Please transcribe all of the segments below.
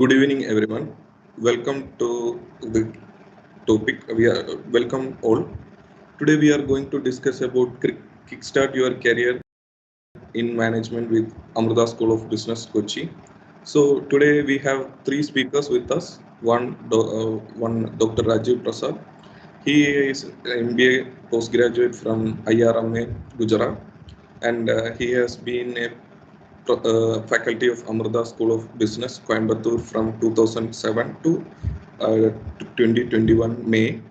Good evening, everyone. Welcome to the topic. Welcome all. Today we are going to discuss about Kickstart Your Career in Management with Amrita School of Business, Kochi. So today we have three speakers with us. One Dr. Rajiv Prasad. He is an MBA postgraduate from IRMA, Gujarat, and he has been a faculty of Amrita School of Business, Coimbatore from 2007 to 2021 May.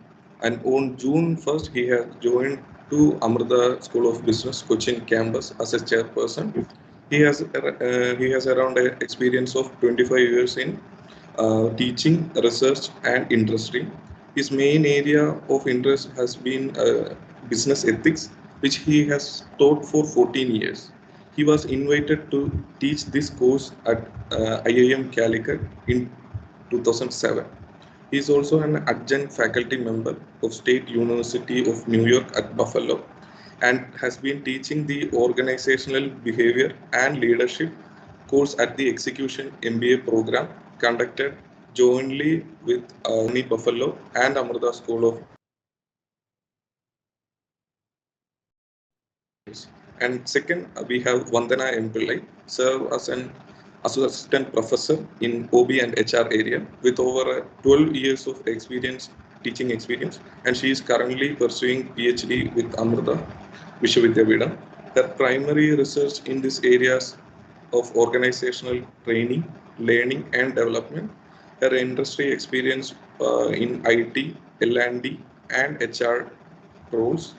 And on June 1st, he has joined to Amrita School of Business, Cochin campus as a chairperson. He has around an experience of 25 years in teaching, research, and industry. His main area of interest has been business ethics, which he has taught for 14 years. He was invited to teach this course at IIM Calicut in 2007. He is also an adjunct faculty member of State University of New York at Buffalo and has been teaching the organizational behavior and leadership course at the Execution MBA program conducted jointly with UNI Buffalo and Amrita School of. And second, we have Vandana M. Pillai, serve as an assistant professor in OB and HR area with over 12 years of experience, teaching experience, and she is currently pursuing PhD with Amrita Vishwavidyapitham. Her primary research in these areas of organizational training, learning, and development. Her industry experience in IT, L&D, and HR roles.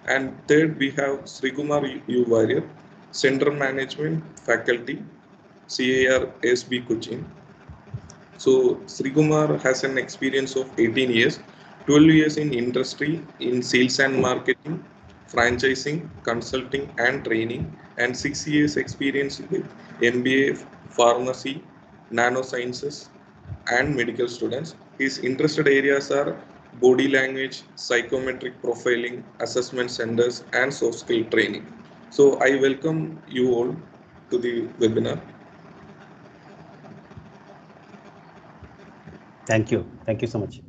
And third, we have Srikumar U. Warrior, Center Management Faculty, CAR ASB Kochi. So Srikumar has an experience of 18 years, 12 years in industry, in sales and marketing, franchising, consulting and training, and 6 years experience with MBA, pharmacy, nanosciences, and medical students. His interested areas are body language, psychometric profiling, assessment centers, and soft skill training. So I welcome you all to the webinar. Thank you. Thank you so much.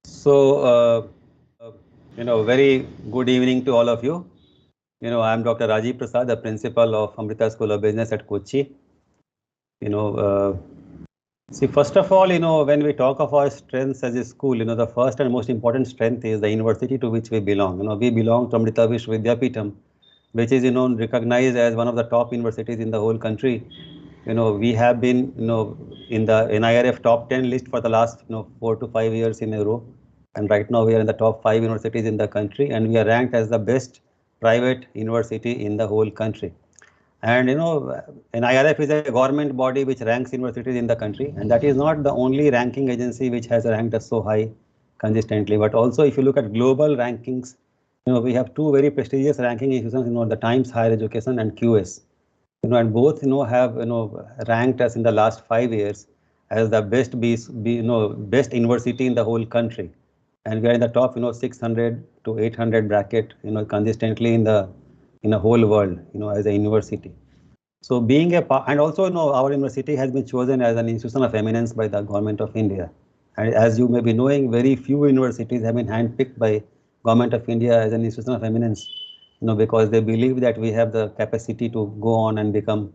So, very good evening to all of you. I'm Dr. Rajiv Prasad, the principal of Amrita School of Business at Kochi. See, first of all, when we talk of our strengths as a school, the first and most important strength is the university to which we belong. We belong to Amrita Vishwavidyapitham, which is, recognized as one of the top universities in the whole country. We have been, in the NIRF top 10 list for the last, 4 to 5 years in a row. And right now we are in the top 5 universities in the country, and we are ranked as the best private university in the whole country. And NIRF is a government body which ranks universities in the country, and that is not the only ranking agency which has ranked us so high consistently. But also, if you look at global rankings, we have two very prestigious ranking institutions, the Times Higher Education and QS. And both have ranked us in the last 5 years as the best best university in the whole country, and we are in the top 600 to 800 bracket consistently in the whole world as a university. So being a part, and also our university has been chosen as an institution of eminence by the government of India, and as you may be knowing, very few universities have been handpicked by government of India as an institution of eminence, because they believe that we have the capacity to go on and become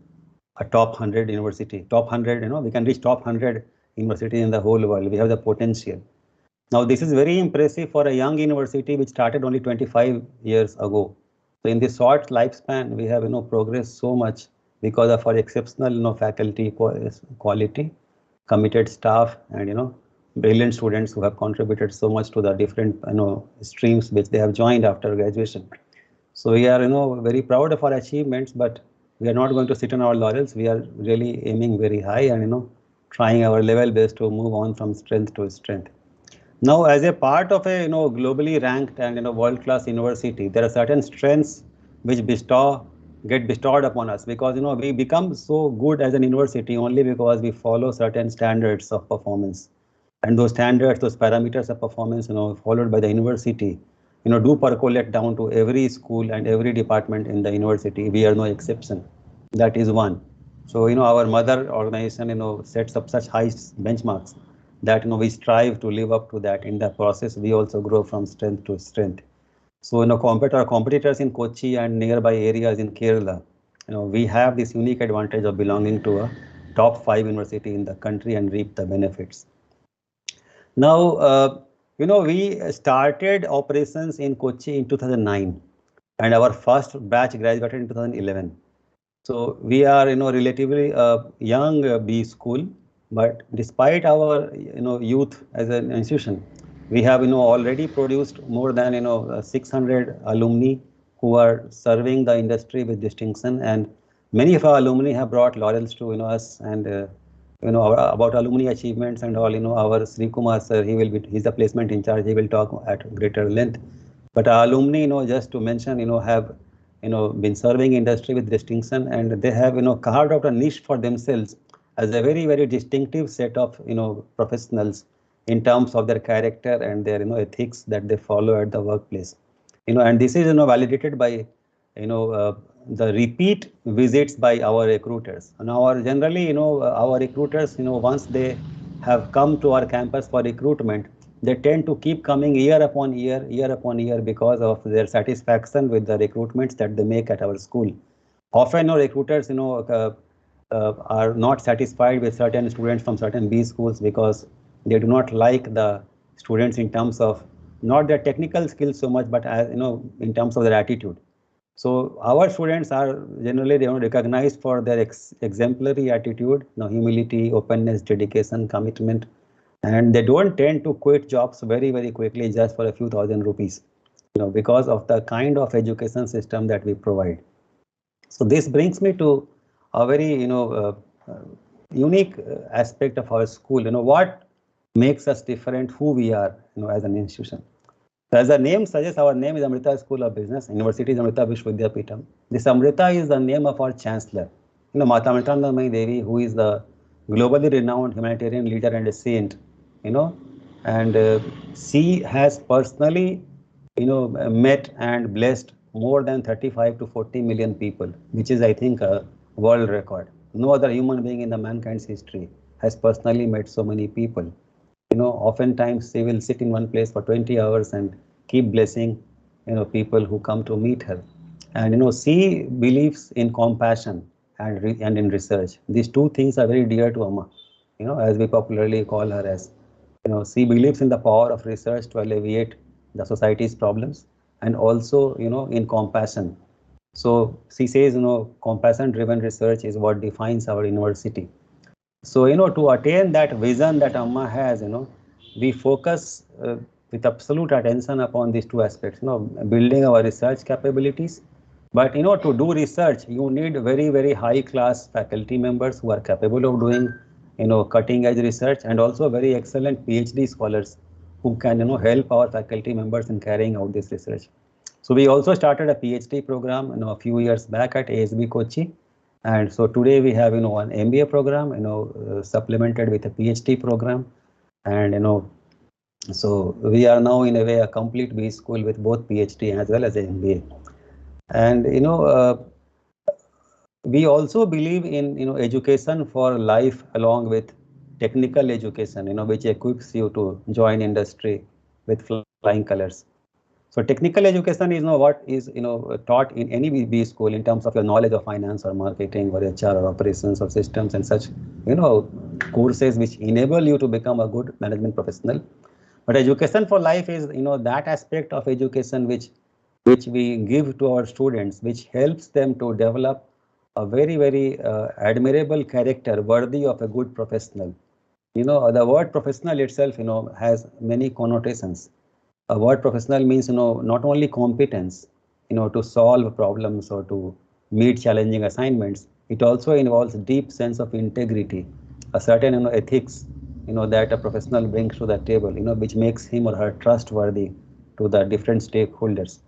a top 100 university. Top 100, we can reach top 100 university in the whole world. We have the potential. Now, this is very impressive for a young university which started only 25 years ago. So in this short lifespan, we have progressed so much because of our exceptional faculty quality, committed staff, and brilliant students who have contributed so much to the different streams which they have joined after graduation. So we are very proud of our achievements, but we are not going to sit on our laurels. We are really aiming very high and trying our level best to move on from strength to strength. Now, as a part of a globally ranked and world-class university, there are certain strengths which get bestowed upon us, because we become so good as an university only because we follow certain standards of performance, and those standards, those parameters of performance, followed by the university, do percolate down to every school and every department in the university. We are no exception. That is one. So, our mother organization, sets up such high benchmarks that, we strive to live up to that. In the process, we also grow from strength to strength. So, our competitors in Kochi and nearby areas in Kerala, we have this unique advantage of belonging to a top 5 university in the country and reap the benefits. Now, we started operations in Kochi in 2009, and our first batch graduated in 2011. So we are, relatively young B school, but despite our, youth as an institution, we have, already produced more than, 600 alumni who are serving the industry with distinction, and many of our alumni have brought laurels to, us, and about alumni achievements and all, our Sri Kumar sir, he's the placement in charge. He will talk at greater length. But our alumni, just to mention, have been serving industry with distinction, and they have carved out a niche for themselves as a very, very distinctive set of professionals in terms of their character and their ethics that they follow at the workplace. And this is validated by the repeat visits by our recruiters. And generally our recruiters, once they have come to our campus for recruitment, they tend to keep coming year upon year because of their satisfaction with the recruitments that they make at our school. Often recruiters are not satisfied with certain students from certain B schools because they do not like the students in terms of not their technical skills so much, but as in terms of their attitude. So our students are generally recognized for their exemplary attitude, humility, openness, dedication, commitment, and they don't tend to quit jobs very, very quickly just for a few thousand rupees, because of the kind of education system that we provide. So this brings me to a very unique aspect of our school. What makes us different, who we are, as an institution. So as the name suggests, our name is Amrita School of Business. University is Amrita Vishwadyapeetham. This Amrita is the name of our chancellor, Mata Amritanandamayi Devi, who is the globally renowned humanitarian leader and a saint, and she has personally, met and blessed more than 35 to 40 million people, which is, I think, a world record. No other human being in the mankind's history has personally met so many people. Oftentimes she will sit in one place for 20 hours and keep blessing, people who come to meet her. And, she believes in compassion and in research. These two things are very dear to Amma, as we popularly call her as. She believes in the power of research to alleviate the society's problems, and also, in compassion. So she says, compassion-driven research is what defines our university. So, to attain that vision that Amma has, we focus with absolute attention upon these two aspects, building our research capabilities. But, to do research, you need very, very high class faculty members who are capable of doing, cutting edge research, and also very excellent PhD scholars who can, help our faculty members in carrying out this research. So we also started a PhD program, a few years back at ASB Kochi. And so today we have, an MBA program, supplemented with a PhD program. And, so we are now in a way a complete B school with both PhD as well as MBA. And, we also believe in, education for life along with technical education, which equips you to join industry with flying colors. So technical education is what is taught in any B school in terms of your knowledge of finance or marketing or HR or operations or systems and such courses which enable you to become a good management professional. But education for life is that aspect of education which we give to our students, which helps them to develop a very, very admirable character worthy of a good professional. The word professional itself has many connotations. A word professional means not only competence to solve problems or to meet challenging assignments, it also involves deep sense of integrity, a certain ethics that a professional brings to the table, which makes him or her trustworthy to the different stakeholders.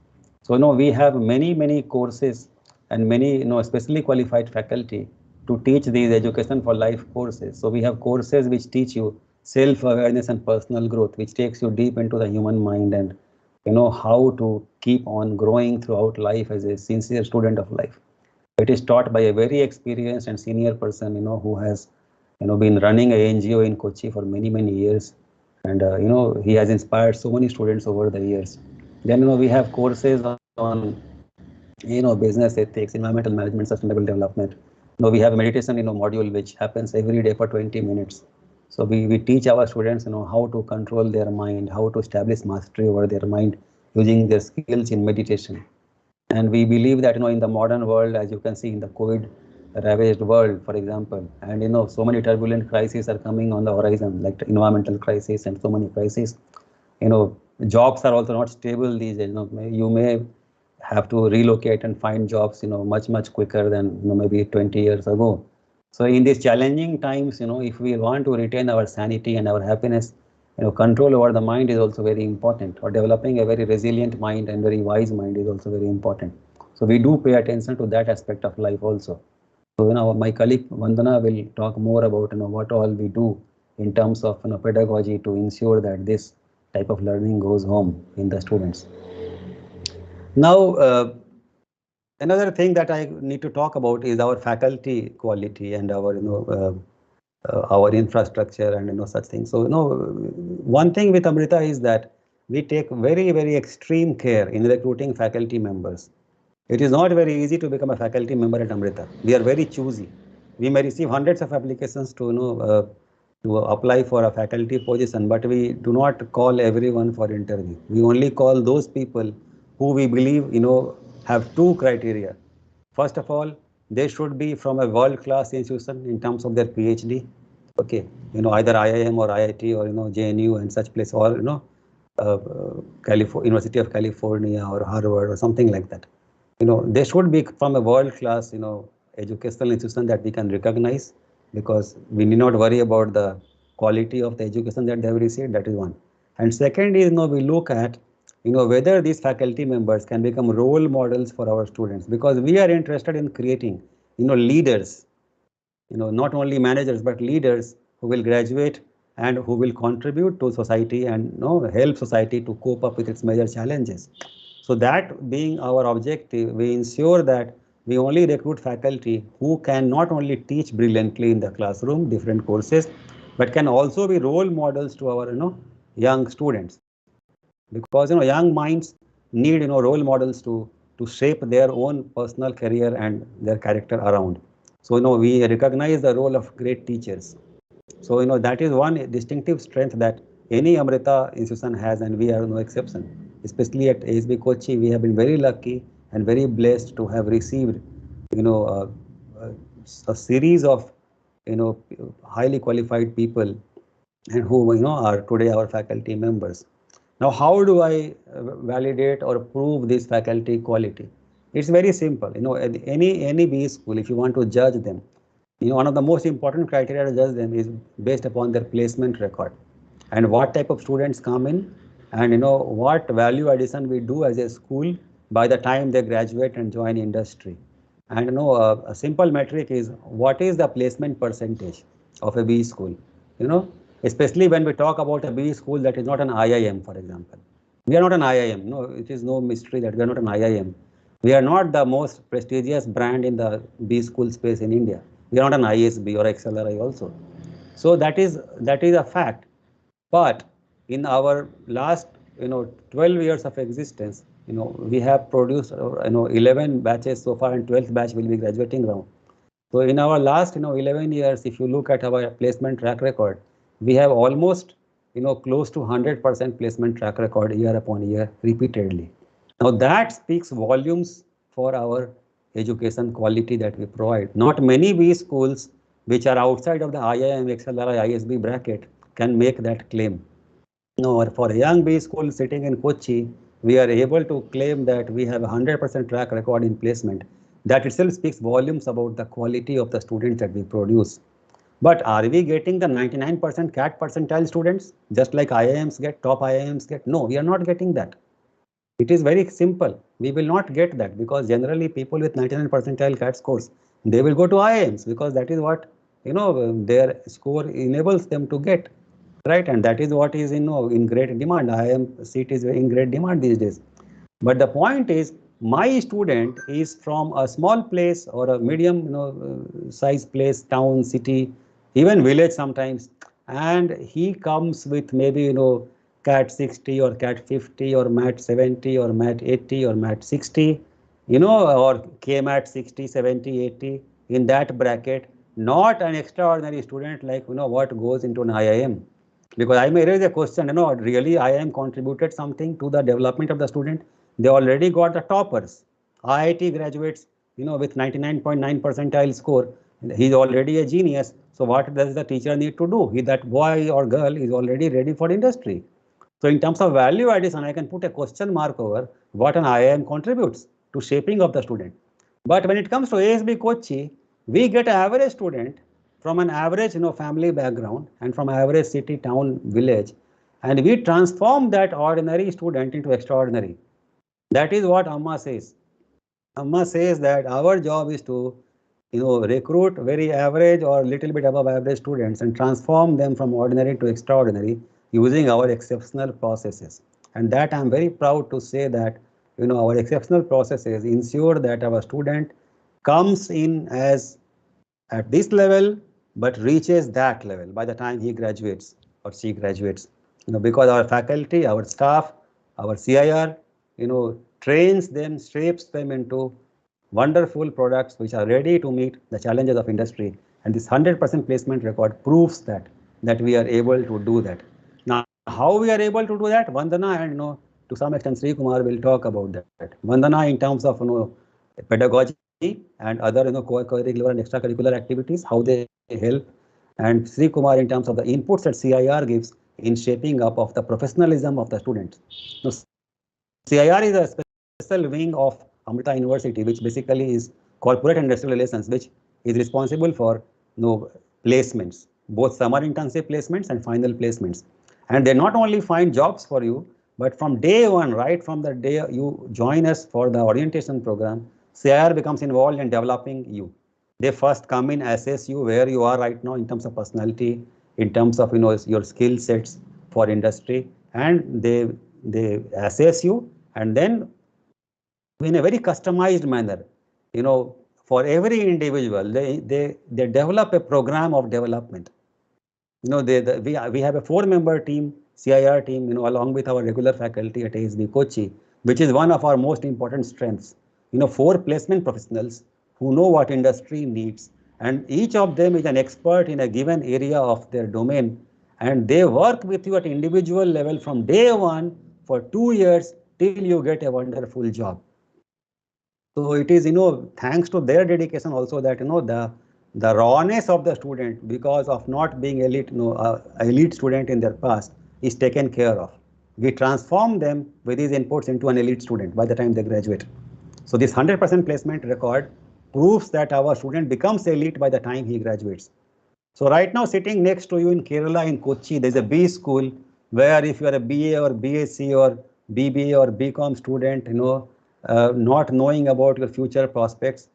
So we have many courses and many especially qualified faculty to teach these education for life courses. So we have courses which teach you self-awareness and personal growth, which takes you deep into the human mind and how to keep on growing throughout life as a sincere student of life. It is taught by a very experienced and senior person, who has, been running a NGO in Kochi for many, many years. And, he has inspired so many students over the years. Then, we have courses on, business ethics, environmental management, sustainable development. We have a meditation, module which happens every day for 20 minutes. So we teach our students, how to control their mind, how to establish mastery over their mind using their skills in meditation. And we believe that, in the modern world, as you can see in the COVID ravaged world, for example, and, so many turbulent crises are coming on the horizon, like the environmental crisis and so many crises. Jobs are also not stable these days. You may have to relocate and find jobs, much, much quicker than, maybe 20 years ago. So in these challenging times, if we want to retain our sanity and our happiness, control over the mind is also very important, or developing a very resilient mind and very wise mind is also very important. So we do pay attention to that aspect of life also. So, my colleague Vandana will talk more about, what all we do in terms of, pedagogy to ensure that this type of learning goes home in the students. Now, another thing that I need to talk about is our faculty quality and our, our infrastructure and, such things. So, one thing with Amrita is that we take very, very extreme care in recruiting faculty members. It is not very easy to become a faculty member at Amrita. We are very choosy. We may receive hundreds of applications to apply for a faculty position, but we do not call everyone for interview. We only call those people who we believe, have two criteria. First of all, they should be from a world-class institution in terms of their PhD. Okay, either IIM or IIT or, JNU and such place, or, University of California or Harvard or something like that. They should be from a world-class, educational institution that we can recognize, because we need not worry about the quality of the education that they have received. That is one. And second is, we look at, whether these faculty members can become role models for our students, because we are interested in creating, leaders, not only managers, but leaders who will graduate and who will contribute to society and, help society to cope up with its major challenges. So that being our objective, we ensure that we only recruit faculty who can not only teach brilliantly in the classroom, different courses, but can also be role models to our, young students. Because, young minds need, role models to shape their own personal career and their character around. So, we recognize the role of great teachers. So, that is one distinctive strength that any Amrita institution has, and we are no exception. Especially at ASB Kochi, we have been very lucky and very blessed to have received, a series of, highly qualified people, and who, are today our faculty members. Now, how do I validate or prove this faculty quality? It's very simple. At any B school, if you want to judge them, one of the most important criteria to judge them is based upon their placement record, and what type of students come in, and, what value addition we do as a school by the time they graduate and join industry. And, a simple metric is what is the placement percentage of a B school, especially when we talk about a B school that is not an IIM, for example. We are not an IIM. No, it is no mystery that we are not an IIM. We are not the most prestigious brand in the B school space in India. We are not an ISB or XLRI also. So that is a fact. But in our last, 12 years of existence, we have produced, 11 batches so far, and 12th batch will be graduating now. So in our last, 11 years, if you look at our placement track record, we have almost, close to 100% placement track record year upon year repeatedly. Now that speaks volumes for our education quality that we provide. Not many B schools which are outside of the IIM, XLRI, ISB bracket can make that claim. No, for a young B school sitting in Kochi, we are able to claim that we have a 100% track record in placement. That itself speaks volumes about the quality of the students that we produce. But are we getting the 99% CAT percentile students, just like IIMs get, top IIMs get? No, we are not getting that. It is very simple. We will not get that, because generally people with 99 percentile CAT scores, they will go to IIMs, because that is what, their score enables them to get. right? And that is what is in great demand. IIM seat is in great demand these days. But the point is, my student is from a small place or a medium size place, town, city, even village sometimes, and he comes with maybe cat 60 or cat 50 or mat 70 or mat 80 or mat 60, or kmat 60, 70, 80, in that bracket, not an extraordinary student like what goes into an IIM. Because I may raise a question, really IIM contributed something to the development of the student. They already got the toppers. IIT graduates, with 99.9 percentile score, he's already a genius. So what does the teacher need to do? That boy or girl is already ready for industry. So in terms of value addition, I can put a question mark over what an IIM contributes to shaping of the student. But when it comes to ASB Kochi, we get an average student from an average family background and from average city, town, village, and we transform that ordinary student into extraordinary. That is what Amma says. Amma says that our job is to recruit very average or little bit above average students and transform them from ordinary to extraordinary using our exceptional processes. And that I'm very proud to say that our exceptional processes ensure that our student comes in as at this level but reaches that level by the time he graduates or she graduates, because our faculty, our staff, our CIR, trains them, shapes them into wonderful products which are ready to meet the challenges of industry. And this 100% placement record proves that we are able to do that. Now, how we are able to do that? Vandana and to some extent Sri Kumar will talk about that. Vandana in terms of pedagogy and other co-curricular and extracurricular activities, how they help, and Sri Kumar in terms of the inputs that CIR gives in shaping up of the professionalism of the students. Now, CIR is a special wing of Amrita University, which basically is corporate and industrial relations, which is responsible for placements, both summer internship placements and final placements. And they not only find jobs for you, but from day one, right from the day you join us for the orientation program, CIR becomes involved in developing you. They first come in, assess you where you are right now in terms of personality, in terms of your skill sets for industry, and they assess you, and then in a very customized manner, for every individual, they develop a program of development. We have a 4-member team, CIR team, along with our regular faculty at ASB Kochi, which is one of our most important strengths. 4 placement professionals who know what industry needs, and each of them is an expert in a given area of their domain, and they work with you at individual level from day one for 2 years till you get a wonderful job. So it is, thanks to their dedication also that, the rawness of the student because of not being elite, elite student in their past is taken care of. We transform them with these inputs into an elite student by the time they graduate. So this 100% placement record proves that our student becomes elite by the time he graduates. So right now sitting next to you in Kerala, in Kochi, there's a B school where if you are a BA or BSc or BBA or BCom student, not knowing about your future prospects,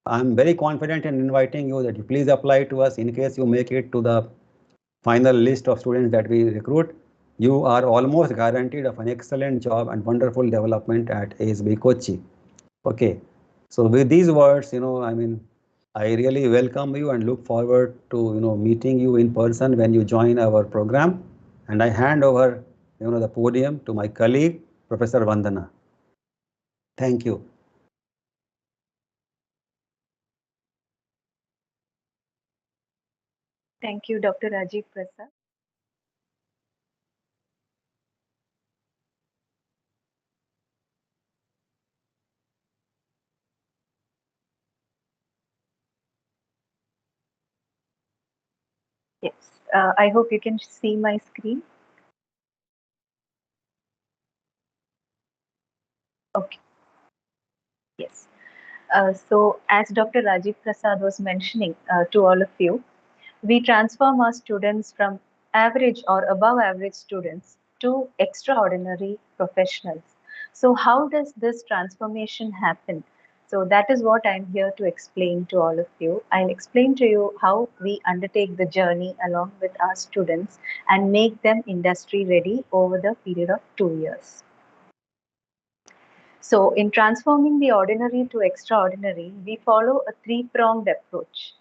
I'm very confident in inviting you that you please apply to us in case you make it to the final list of students that we recruit. You are almost guaranteed of an excellent job and wonderful development at ASB Kochi. Okay. So with these words, I really welcome you and look forward to, meeting you in person when you join our program. And I hand over, the podium to my colleague, Professor Vandana. Thank you. Thank you, Dr. Rajiv Prasad. Yes, I hope you can see my screen. Okay, yes. So, as Dr. Rajiv Prasad was mentioning to all of you, we transform our students from average or above average students to extraordinary professionals. So, how does this transformation happen? So that is what I'm here to explain to all of you. I'll explain to you how we undertake the journey along with our students and make them industry ready over the period of 2 years. So in transforming the ordinary to extraordinary, we follow a three-pronged approach.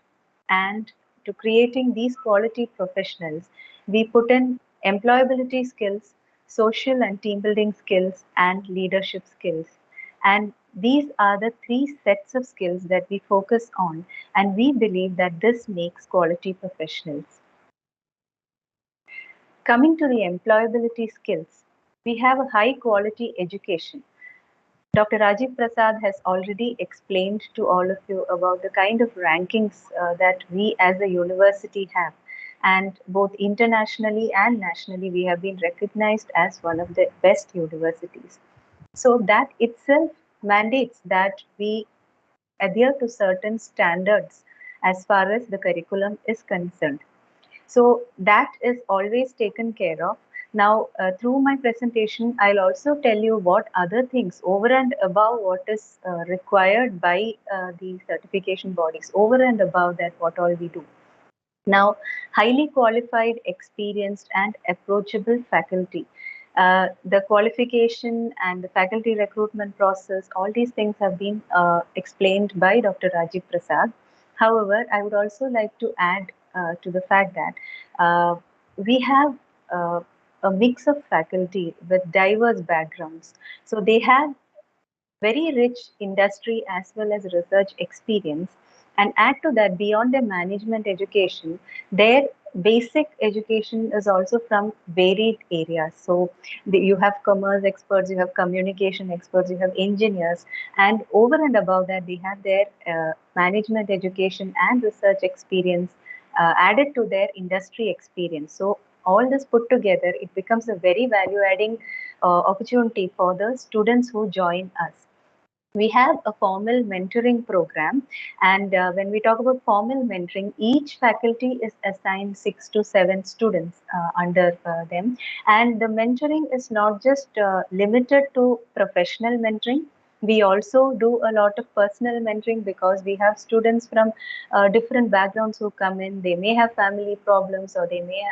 And to creating these quality professionals, we put in employability skills, social and team building skills, and leadership skills. And these are the three sets of skills that we focus on, and we believe that this makes quality professionals. Coming to the employability skills, we have a high quality education. Dr. Rajiv Prasad has already explained to all of you about the kind of rankings that we as a university have. And both internationally and nationally, we have been recognized as one of the best universities. So that itself mandates that we adhere to certain standards as far as the curriculum is concerned. So that is always taken care of. Now, through my presentation, I'll also tell you what other things over and above what is required by the certification bodies, over and above that, what all we do. Now, highly qualified, experienced, and approachable faculty. The qualification and the faculty recruitment process, all these things have been explained by Dr. Rajiv Prasad. However, I would also like to add to the fact that we have a mix of faculty with diverse backgrounds. So they have very rich industry as well as research experience, and add to that, beyond their management education, their basic education is also from varied areas. So you have commerce experts, you have communication experts, you have engineers, and over and above that they have their management education and research experience added to their industry experience. So all this put together, it becomes a very value adding opportunity for the students who join us. We have a formal mentoring program, and when we talk about formal mentoring, each faculty is assigned 6 to 7 students under them, and the mentoring is not just limited to professional mentoring. We also do a lot of personal mentoring because we have students from different backgrounds who come in. They may have family problems or they may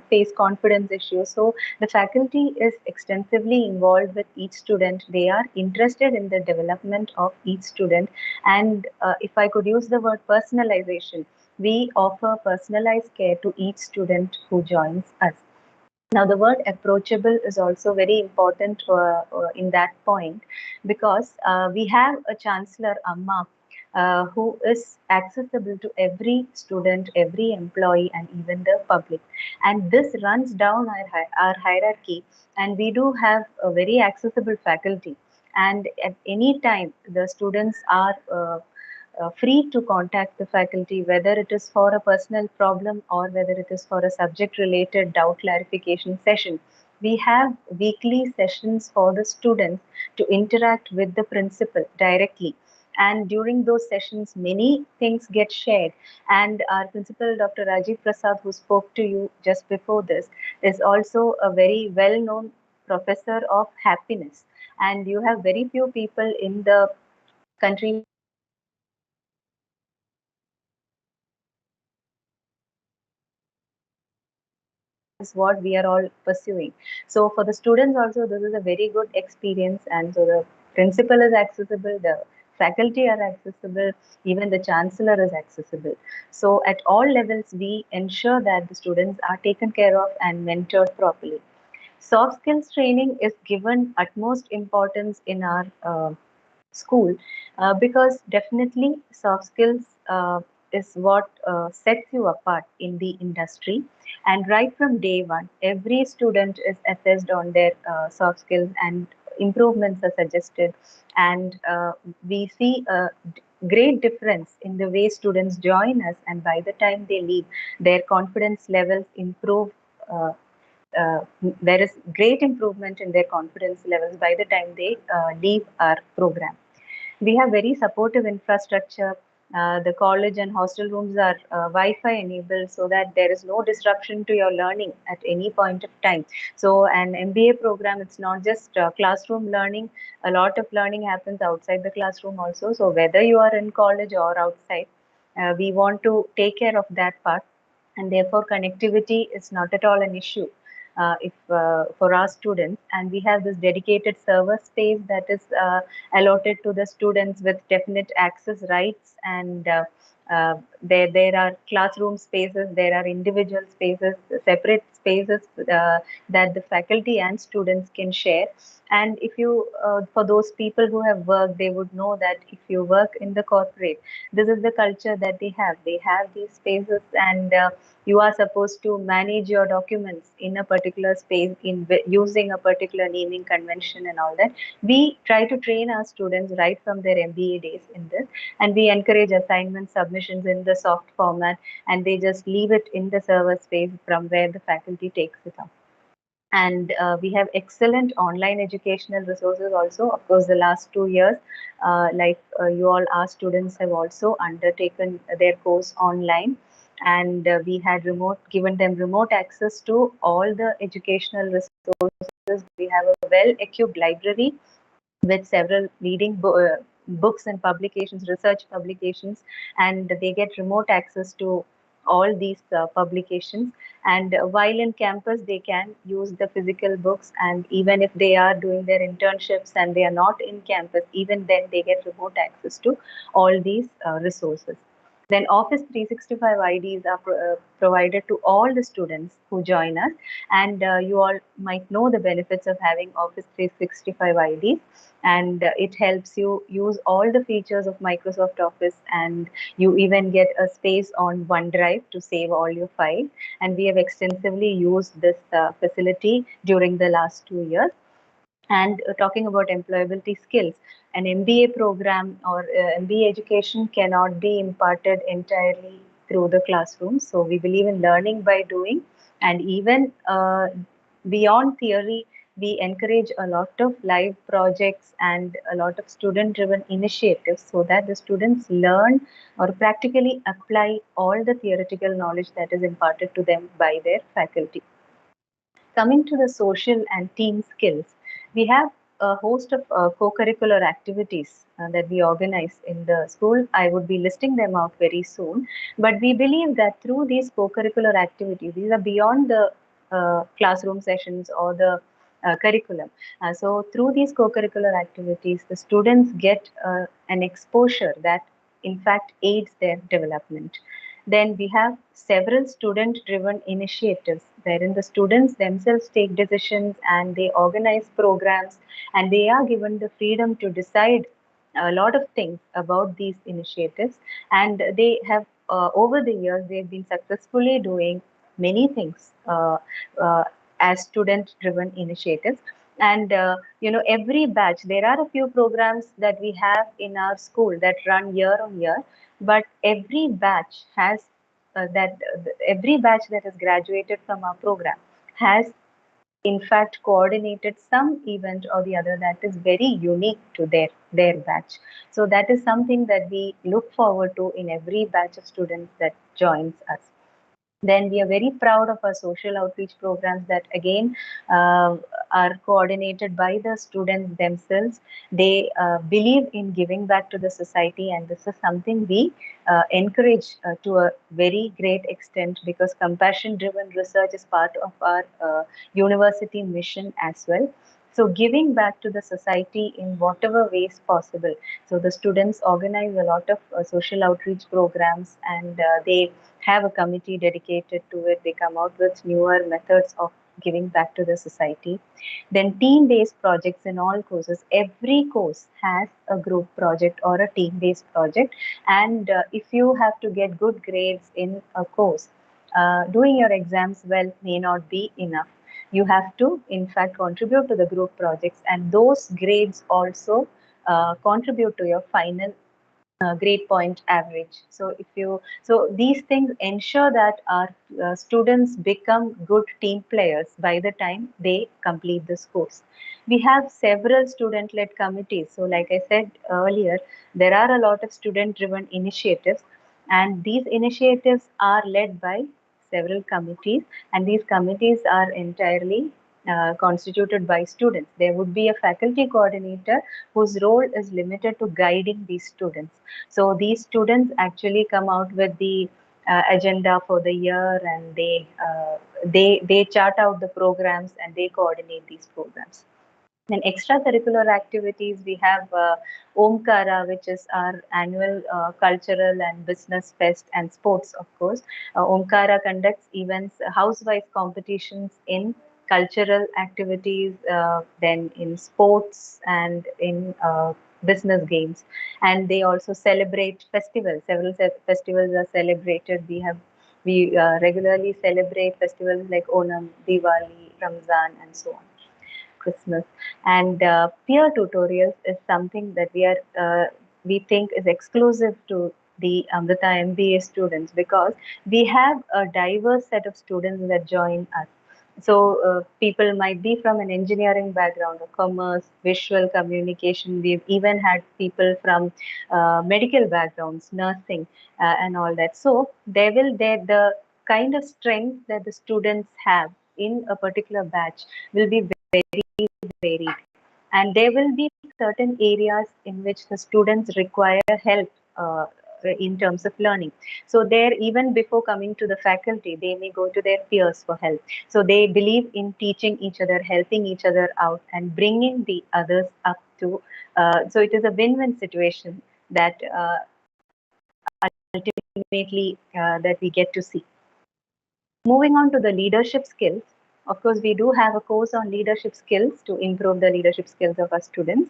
face confidence issues. So the faculty is extensively involved with each student. They are interested in the development of each student. And if I could use the word personalization, we offer personalized care to each student who joins us. Now, the word approachable is also very important in that point, because we have a Chancellor Amma who is accessible to every student, every employee, and even the public. And this runs down our hierarchy, and we do have a very accessible faculty. And at any time, the students are free to contact the faculty, whether it is for a personal problem or whether it is for a subject related doubt clarification session. We have weekly sessions for the students to interact with the principal directly. And during those sessions, many things get shared. And our principal, Dr. Rajiv Prasad, who spoke to you just before this, is also a very well known professor of happiness. And you have very few people in the country is what we are all pursuing. So for the students also, this is a very good experience. And so the principal is accessible, the faculty are accessible, even the chancellor is accessible. So at all levels, we ensure that the students are taken care of and mentored properly. Soft skills training is given utmost importance in our school because definitely soft skills is what sets you apart in the industry. And right from day one, every student is assessed on their soft skills, and improvements are suggested. And we see a great difference in the way students join us, and by the time they leave, their confidence levels improve. Uh, there is great improvement in their confidence levels by the time they leave our program. We have very supportive infrastructure, The college and hostel rooms are Wi-Fi enabled so that there is no disruption to your learning at any point of time. So an MBA program, it's not just classroom learning. A lot of learning happens outside the classroom also. So whether you are in college or outside, we want to take care of that part, and therefore connectivity is not at all an issue if for our students. And we have this dedicated server space that is allotted to the students with definite access rights, and there are classroom spaces, there are individual spaces, separate spaces that the faculty and students can share. And if you for those people who have worked, they would know that if you work in the corporate, this is the culture that they have these spaces, and you are supposed to manage your documents in a particular space using a particular naming convention and all that. We try to train our students right from their MBA days in this, and we encourage assignment submissions in the soft format, and they just leave it in the server space from where the faculty takes it up. And we have excellent online educational resources also. Of course, the last 2 years, you all, our students have also undertaken their course online, and we had given them remote access to all the educational resources. We have a well-equipped library with several leading books and publications, research publications, and they get remote access to all these publications. And while in campus, they can use the physical books, and even if they are doing their internships and they are not in campus, even then they get remote access to all these resources. Then Office 365 IDs are provided to all the students who join us, and you all might know the benefits of having Office 365 IDs, and it helps you use all the features of Microsoft Office, and you even get a space on OneDrive to save all your files. And we have extensively used this facility during the last 2 years. And talking about employability skills, an MBA program or MBA education cannot be imparted entirely through the classroom. So we believe in learning by doing, and even beyond theory, we encourage a lot of live projects and a lot of student-driven initiatives so that the students learn or practically apply all the theoretical knowledge that is imparted to them by their faculty. Coming to the social and team skills, we have a host of co-curricular activities that we organize in the school. I would be listing them out very soon, but we believe that through these co-curricular activities, these are beyond the classroom sessions or the curriculum. So through these co-curricular activities, the students get an exposure that in fact aids their development. Then we have several student-driven initiatives wherein the students themselves take decisions and they organize programs, and they are given the freedom to decide a lot of things about these initiatives. And they have, over the years, they've been successfully doing many things uh, as student-driven initiatives. And every batch, there are a few programs that we have in our school that run year on year, but every batch has every batch that has graduated from our program has in fact coordinated some event or the other that is very unique to their batch. So that is something that we look forward to in every batch of students that joins us. Then we are very proud of our social outreach programs that again are coordinated by the students themselves. They believe in giving back to the society, and this is something we encourage to a very great extent, because compassion driven research is part of our university mission as well. So giving back to the society in whatever ways possible. So the students organize a lot of social outreach programs, and they have a committee dedicated to it. They come out with newer methods of giving back to the society. Then team-based projects in all courses. Every course has a group project or a team-based project. And if you have to get good grades in a course, doing your exams well may not be enough. You have to, in fact, contribute to the group projects, and those grades also contribute to your final grade point average. So these things ensure that our students become good team players by the time they complete this course. We have several student-led committees. So like I said earlier, there are a lot of student-driven initiatives, and these initiatives are led by several committees, and these committees are entirely constituted by students. There would be a faculty coordinator whose role is limited to guiding these students. So these students actually come out with the agenda for the year, and they chart out the programs and they coordinate these programs. Then extracurricular activities, we have Omkara, which is our annual cultural and business fest and sports, of course. Omkara conducts events, house-wise competitions in cultural activities, then in sports and in business games. And they also celebrate festivals. Several festivals are celebrated. We regularly celebrate festivals like Onam, Diwali, Ramzan, and so on. Christmas. And peer tutorials is something that we think is exclusive to the Amrita MBA students, because we have a diverse set of students that join us. So people might be from an engineering background, or commerce, visual communication. We've even had people from medical backgrounds, nursing, and all that. So the kind of strength that the students have in a particular batch will be very varied, and there will be certain areas in which the students require help in terms of learning. So there, even before coming to the faculty, they may go to their peers for help. So they believe in teaching each other, helping each other out, and bringing the others up to. So it is a win-win situation that ultimately that we get to see. Moving on to the leadership skills, of course, we do have a course on leadership skills to improve the leadership skills of our students.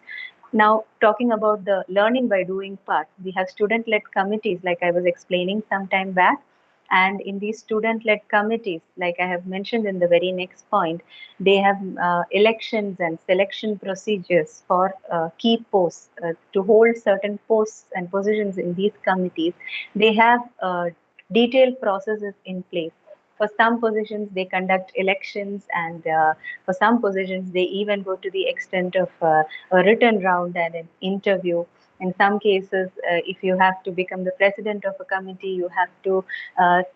Now, talking about the learning by doing part, we have student-led committees, like I was explaining some time back. And in these student-led committees, like I have mentioned in the very next point, they have elections and selection procedures for key posts to hold certain posts and positions in these committees. They have detailed processes in place. For some positions, they conduct elections, and for some positions, they even go to the extent of a written round and an interview. In some cases, if you have to become the president of a committee, you have to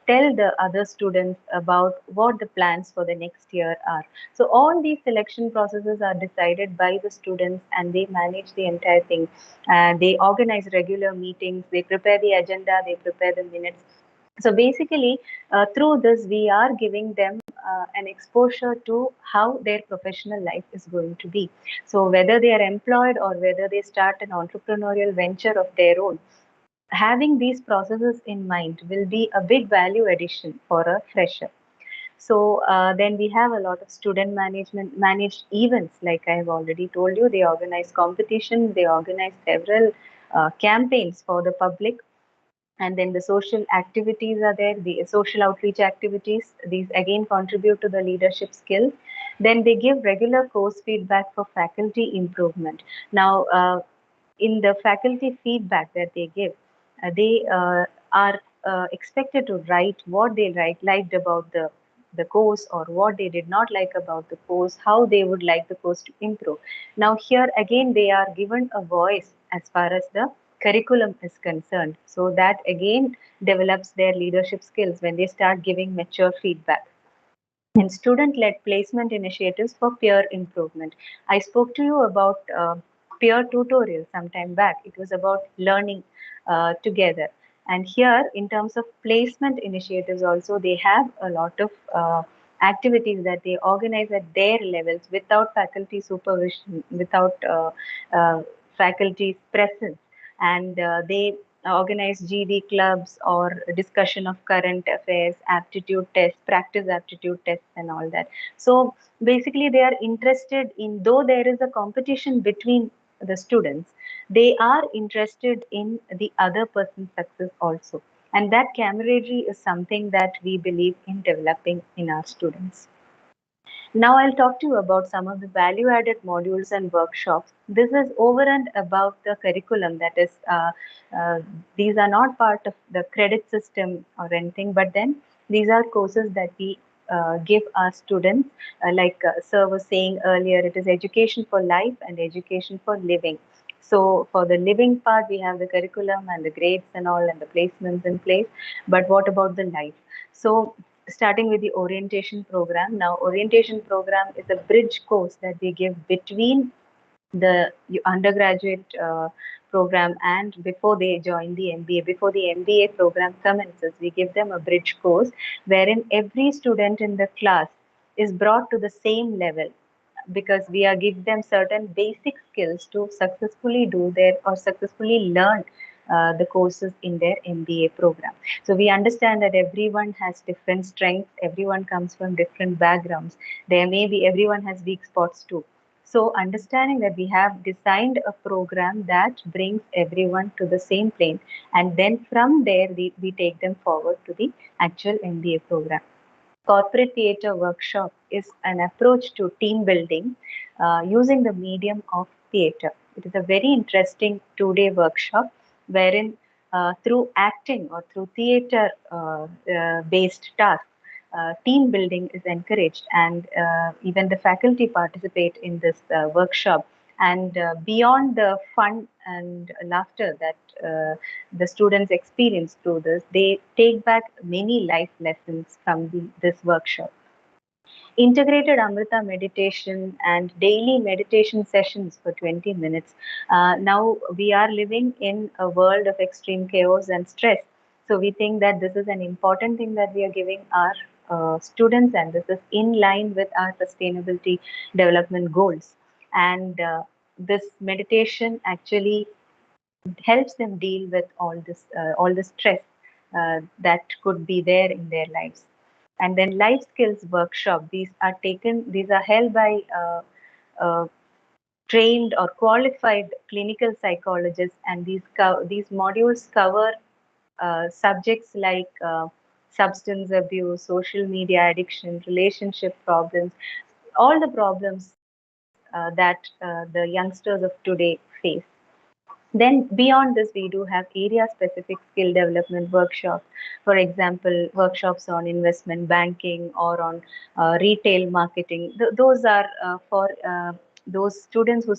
tell the other students about what the plans for the next year are. So all these selection processes are decided by the students, and they manage the entire thing. They organize regular meetings, they prepare the agenda, they prepare the minutes. So basically, through this, we are giving them an exposure to how their professional life is going to be. So whether they are employed or whether they start an entrepreneurial venture of their own, having these processes in mind will be a big value addition for a fresher. So then we have a lot of student managed events, like I have already told you. They organize competitions, they organize several campaigns for the public, and then the social activities are there, the social outreach activities. These again contribute to the leadership skills. Then they give regular course feedback for faculty improvement. Now in the faculty feedback that they give, they are expected to write what they liked about the course, or what they did not like about the course, how they would like the course to improve. Now here again, they are given a voice as far as the curriculum is concerned. So that again develops their leadership skills when they start giving mature feedback. And student-led placement initiatives for peer improvement. I spoke to you about peer tutorial some time back. It was about learning together. And here, in terms of placement initiatives also, they have a lot of activities that they organize at their levels without faculty supervision, without faculty's presence. And they organize GD clubs or discussion of current affairs, aptitude tests, practice aptitude tests, and all that. So basically, they are interested in, though there is a competition between the students, they are interested in the other person's success also. And that camaraderie is something that we believe in developing in our students. Now I'll talk to you about some of the value-added modules and workshops. This is over and above the curriculum. That is, these are not part of the credit system or anything, but then these are courses that we give our students, like Sir was saying earlier, it is education for life and education for living. So for the living part, we have the curriculum and the grades and all and the placements in place. But what about the life? So starting with the orientation program. Now, orientation program is a bridge course that we give between the undergraduate program and before they join the MBA. Before the MBA program commences, we give them a bridge course wherein every student in the class is brought to the same level, because we are give them certain basic skills to successfully do their or successfully learn the courses in their MBA program. So we understand that everyone has different strengths, everyone comes from different backgrounds. There may be everyone has weak spots too. So understanding that we have designed a program that brings everyone to the same plane, and then from there we take them forward to the actual MBA program. Corporate theatre workshop is an approach to team building using the medium of theatre. It is a very interesting 2-day workshop wherein through acting or through theatre based tasks, team building is encouraged, and even the faculty participate in this workshop. And beyond the fun and laughter that the students experience through this, they take back many life lessons from this workshop. Integrated Amrita meditation and daily meditation sessions for 20 minutes. Now we are living in a world of extreme chaos and stress. So we think that this is an important thing that we are giving our students, and this is in line with our sustainability development goals. And this meditation actually helps them deal with all the stress that could be there in their lives. And then life skills workshop, these are held by uh, trained or qualified clinical psychologists, and these modules cover subjects like substance abuse, social media addiction, relationship problems, all the problems that the youngsters of today face. Then beyond this, we do have area specific skill development workshops. For example, workshops on investment banking or on retail marketing. Those are for those students who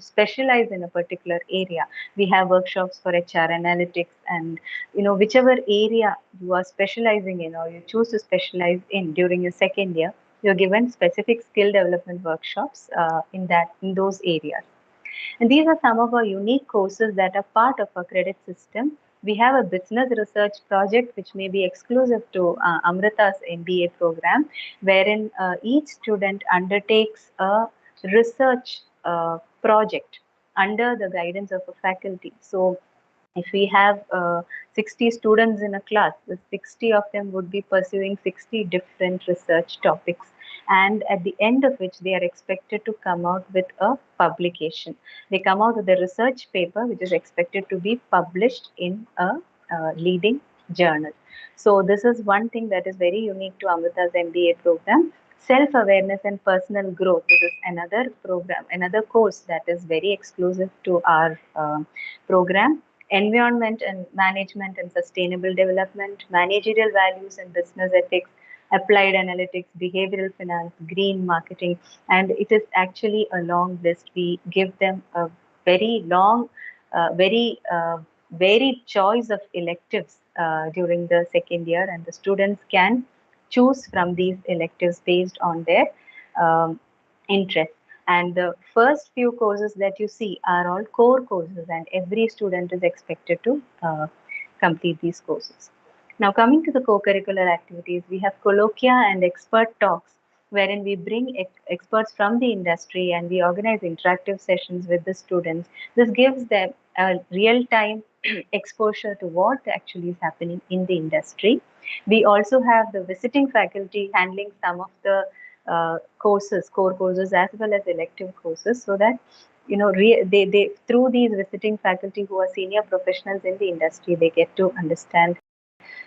specialize in a particular area. We have workshops for HR analytics, and whichever area you are specializing in or you choose to specialize in during your second year, you're given specific skill development workshops in those areas. And these are some of our unique courses that are part of our credit system. We have a business research project which may be exclusive to Amrita's MBA program, wherein each student undertakes a research project under the guidance of a faculty. So if we have 60 students in a class, the 60 of them would be pursuing 60 different research topics, and at the end of which they are expected to come out with a publication. They come out with a research paper which is expected to be published in a leading journal. So this is one thing that is very unique to Amrita's MBA program. Self-awareness and personal growth. This is another program, another course that is very exclusive to our program. Environment and management and sustainable development, managerial values and business ethics, applied analytics, behavioral finance, green marketing, and it is actually a long list. We give them a very long, very varied choice of electives during the second year, and the students can choose from these electives based on their interest. And the first few courses that you see are all core courses, and every student is expected to complete these courses. Now, coming to the co-curricular activities, we have colloquia and expert talks, wherein we bring experts from the industry and we organize interactive sessions with the students. This gives them a real-time exposure to what actually is happening in the industry. We also have the visiting faculty handling some of the courses, core courses, as well as elective courses, so that they through these visiting faculty who are senior professionals in the industry, they get to understand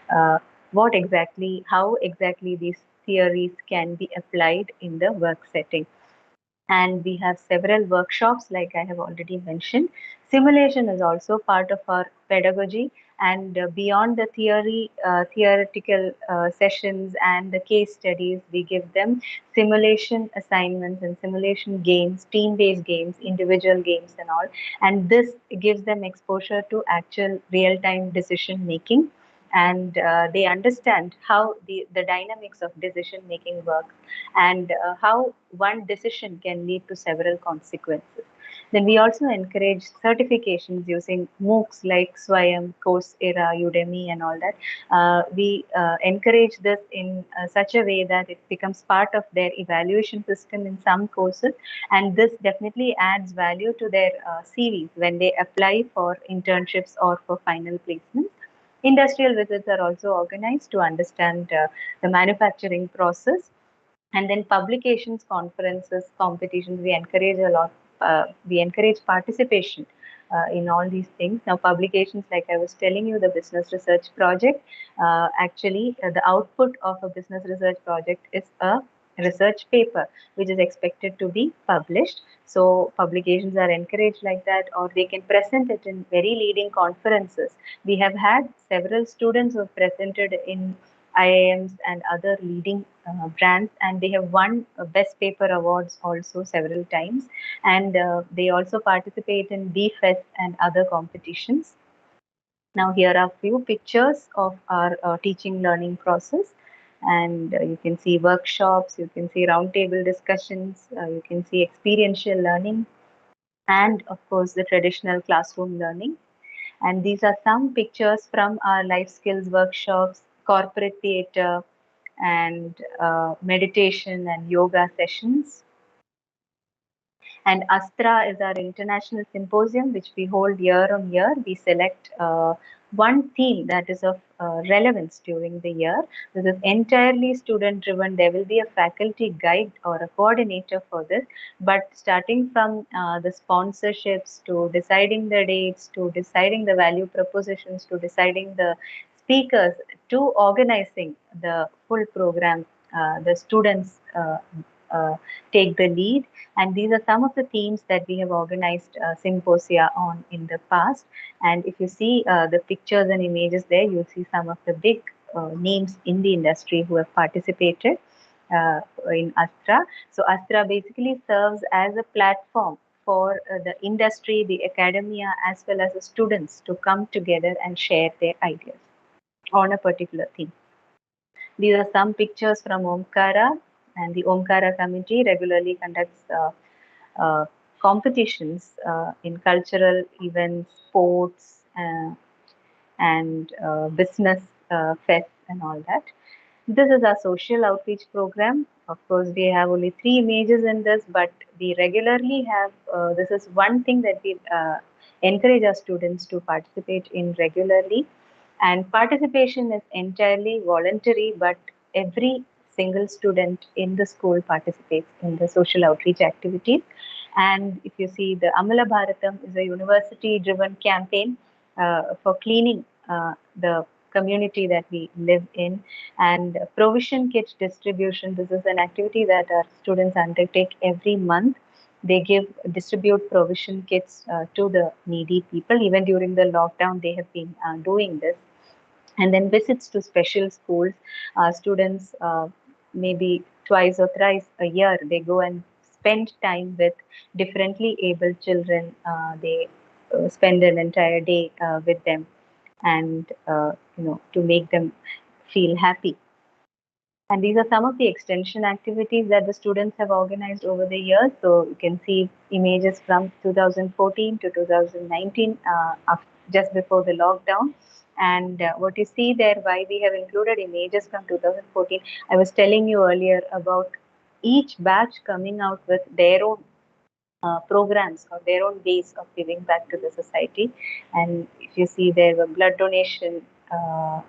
how exactly these theories can be applied in the work setting. And we have several workshops, like I have already mentioned. Simulation is also part of our pedagogy, And beyond the theoretical sessions and the case studies, we give them simulation assignments and simulation games, team-based games, individual games and all. And this gives them exposure to actual real-time decision making, and they understand how the dynamics of decision making work, and how one decision can lead to several consequences. Then we also encourage certifications using MOOCs like Swayam, Coursera, Udemy, and all that. We encourage this in such a way that it becomes part of their evaluation system in some courses, and this definitely adds value to their CVs when they apply for internships or for final placements. Industrial visits are also organized to understand the manufacturing process. And then publications, conferences, competitions, we encourage a lot. We encourage participation in all these things. Now, publications, like I was telling you, the business research project, actually, the output of a business research project is a research paper which is expected to be published. So publications are encouraged like that, or they can present it in very leading conferences. We have had several students who have presented in IIMs and other leading brands, and they have won best paper awards also several times. And they also participate in BFest and other competitions. Now, here are few pictures of our teaching learning process. And you can see workshops, you can see roundtable discussions, you can see experiential learning, and of course, the traditional classroom learning. And these are some pictures from our life skills workshops, corporate theater, and meditation and yoga sessions. And Astra is our international symposium, which we hold year on year. We select one theme that is of relevance during the year. This is entirely student driven. There will be a faculty guide or a coordinator for this. But starting from the sponsorships to deciding the dates, to deciding the value propositions, to deciding the speakers, to organizing the full program, the students take the lead. And these are some of the themes that we have organized symposia on in the past. And if you see the pictures and images there, you'll see some of the big names in the industry who have participated in Astra. So Astra basically serves as a platform for the industry, the academia, as well as the students to come together and share their ideas on a particular theme. These are some pictures from Omkara, and the Omkara committee regularly conducts uh, competitions in cultural events, sports, and business fests and all that. This is our social outreach program. Of course, we have only 3 images in this, but we regularly have, this is one thing that we encourage our students to participate in regularly. And participation is entirely voluntary, but every single student in the school participates in the social outreach activities. And if you see, the Amala Bharatam is a university-driven campaign for cleaning the community that we live in. And provision kit distribution, this is an activity that our students undertake every month. They distribute provision kits to the needy people. Even during the lockdown, they have been doing this. And then visits to special schools. Students, maybe twice or thrice a year, they go and spend time with differently able children. They spend an entire day with them, and to make them feel happy. And these are some of the extension activities that the students have organized over the years. So you can see images from 2014 to 2019, just before the lockdown. And what you see there, why we have included images from 2014, I was telling you earlier about each batch coming out with their own programs or their own ways of giving back to the society. And if you see, there were blood donation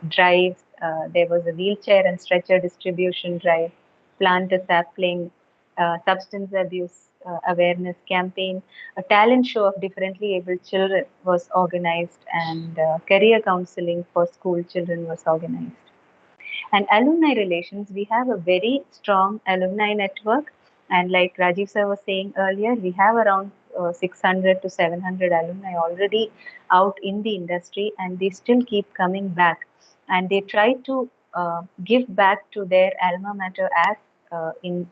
drives, there was a wheelchair and stretcher distribution drive, plant a sapling, substance abuse awareness campaign, a talent show of differently able children was organized, and career counseling for school children was organized. And alumni relations, we have a very strong alumni network. And like Rajiv sir was saying earlier, we have around 600 to 700 alumni already out in the industry, and they still keep coming back, and they try to give back to their alma mater as in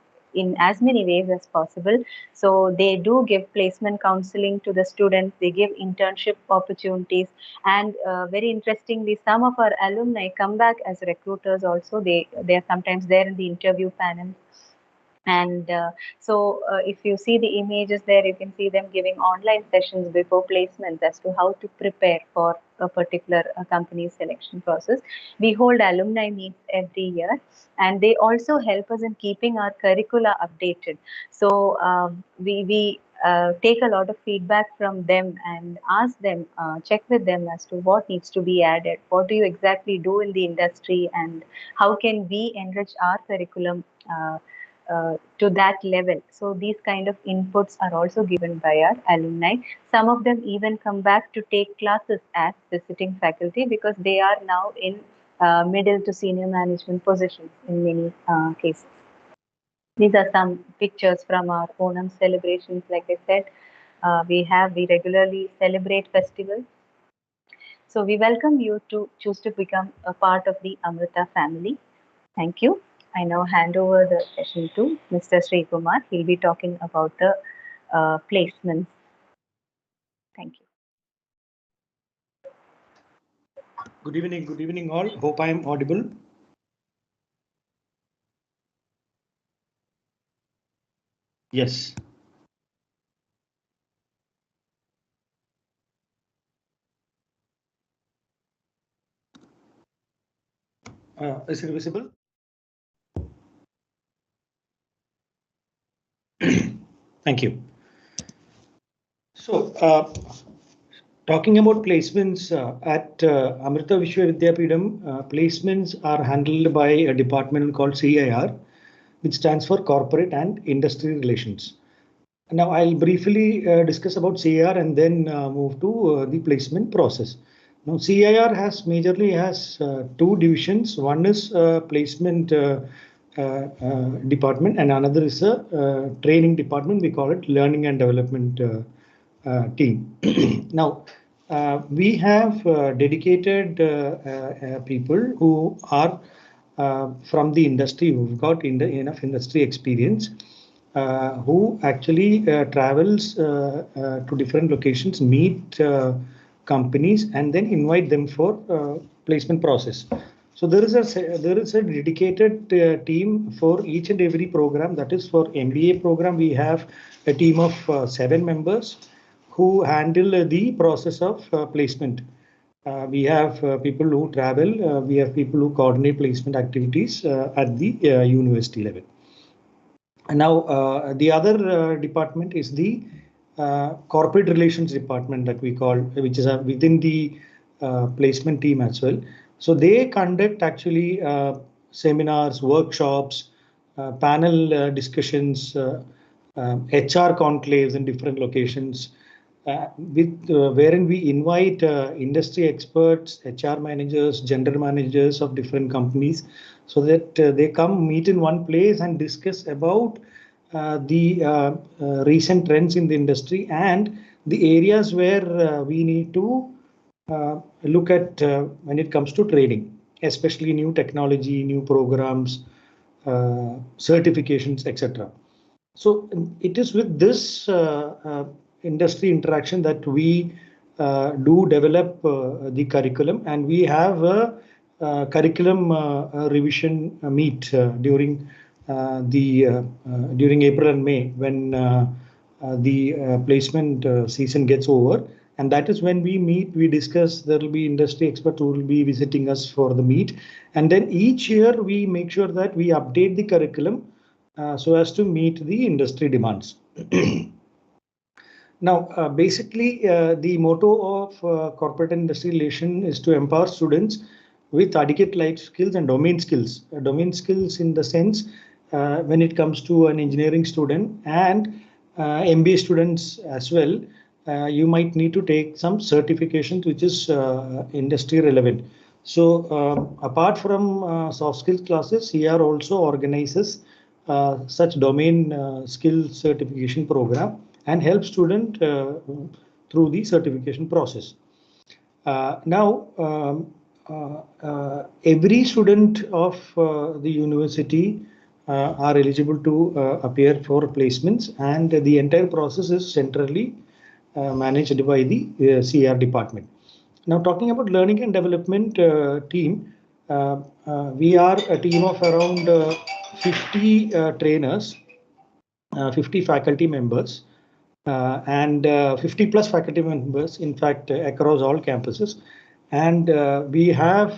as many ways as possible. So they do give placement counseling to the students, they give internship opportunities, and very interestingly, some of our alumni come back as recruiters also. They are sometimes there in the interview panel. And if you see the images there, you can see them giving online sessions before placements as to how to prepare for a particular company selection process. We hold alumni meets every year, and they also help us in keeping our curricula updated. So we take a lot of feedback from them and ask them, check with them as to what needs to be added, what do you exactly do in the industry, and how can we enrich our curriculum to that level. So these kind of inputs are also given by our alumni. Some of them even come back to take classes as visiting faculty because they are now in middle to senior management positions in many cases. These are some pictures from our Onam celebrations. Like I said, we regularly celebrate festivals. So we welcome you to choose to become a part of the Amrita family. Thank you. I now hand over the session to Mr. Sri Kumar. He'll be talking about the placements. Thank you. Good evening all. Hope I am audible. Yes. Is it visible? Thank you. So, talking about placements at Amrita Vishwavidyapeetham, placements are handled by a department called CIR, which stands for Corporate and Industry Relations. Now, I'll briefly discuss about CIR and then move to the placement process. Now, CIR majorly has two divisions. One is placement department, and another is a training department. We call it learning and development team. Now, we have dedicated people who are from the industry, who've got enough industry experience, who actually travels to different locations, meet companies, and then invite them for placement process. So there is a dedicated team for each and every program. That is, for MBA program, we have a team of 7 members who handle the process of placement. We have people who travel. We have people who coordinate placement activities at the university level. And now the other department is the corporate relations department that we call, which is within the placement team as well. So they conduct actually seminars, workshops, panel discussions, HR conclaves in different locations, wherein we invite industry experts, HR managers, general managers of different companies, so that they come meet in one place and discuss about the recent trends in the industry and the areas where we need to look at when it comes to training, especially new technology, new programs, certifications, etc. So it is with this industry interaction that we do develop the curriculum, and we have a curriculum revision meet during April and May, when the placement season gets over. And that is when we meet, we discuss. There will be industry experts who will be visiting us for the meet. And then each year we make sure that we update the curriculum so as to meet the industry demands. Now, basically, the motto of corporate and industry relation is to empower students with adequate life skills and domain skills. Domain skills in the sense when it comes to an engineering student and MBA students as well, you might need to take some certifications which is industry relevant. So apart from soft skills classes, CR also organizes such domain skill certification program. and help student through the certification process. Now, every student of the university are eligible to appear for placements, and the entire process is centrally managed by the CR department. Now, talking about learning and development team, we are a team of around 50 trainers, 50 faculty members, and 50 plus faculty members, in fact, across all campuses. And we have